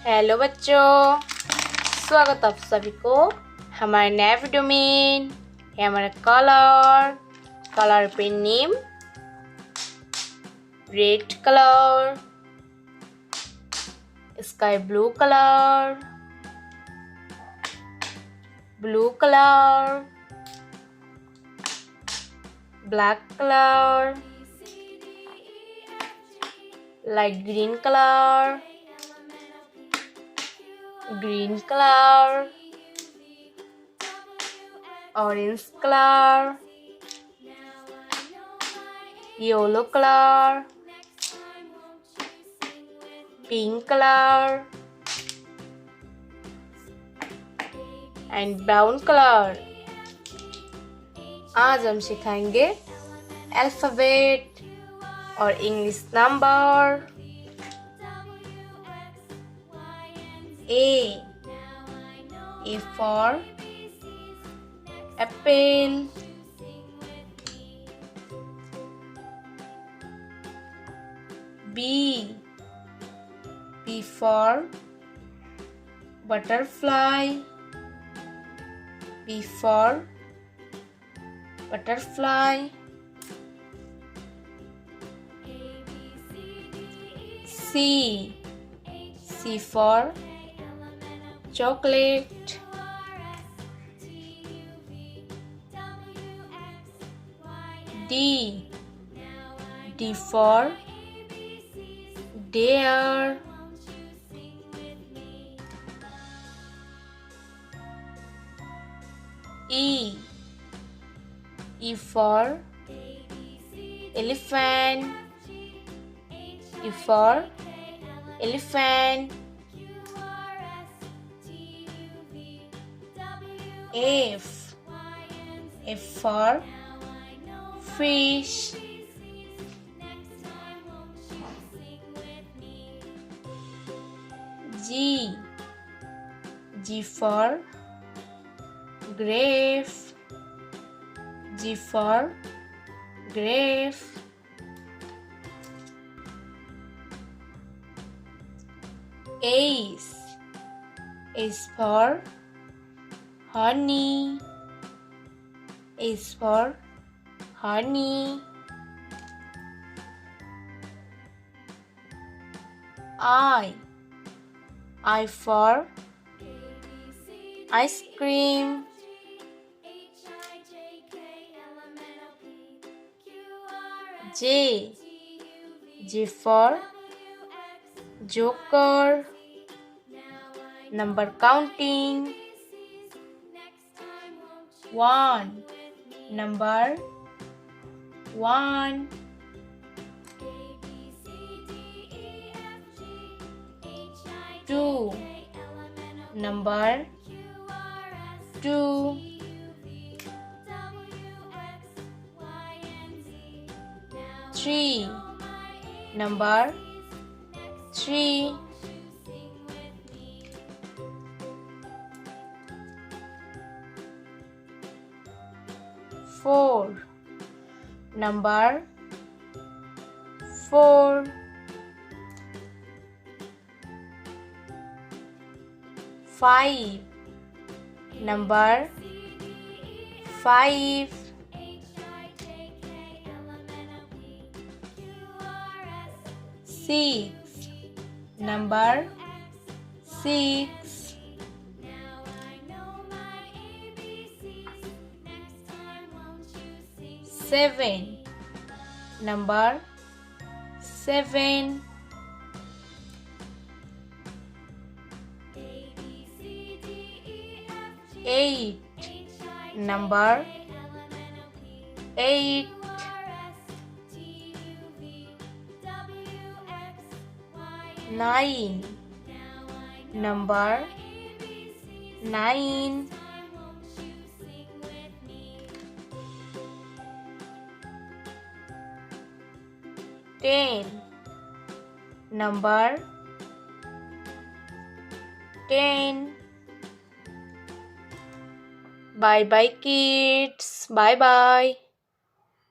Hello बच्चों, स्वागत आप सभी को हमारे नए वीडियो में। ये हमारा colour pen name red colour, sky blue colour, black colour, light green colour, orange color, yellow color, pink color and brown color। आज हम सिखाएंगे अल्फाबेट और English number. A for apple, B for butterfly, C for chocolate, D for deer, E for elephant, F for fish, G for grape, H for honey, I for ice cream, J for joker, number counting, 1, number 1, 2, number 2, 3, number 3, 4, number 4, 5, number 5, 6, number 6, 7, number 7, 8, number 8, 9, number 9, 10, number 10. Bye bye kids. Bye bye.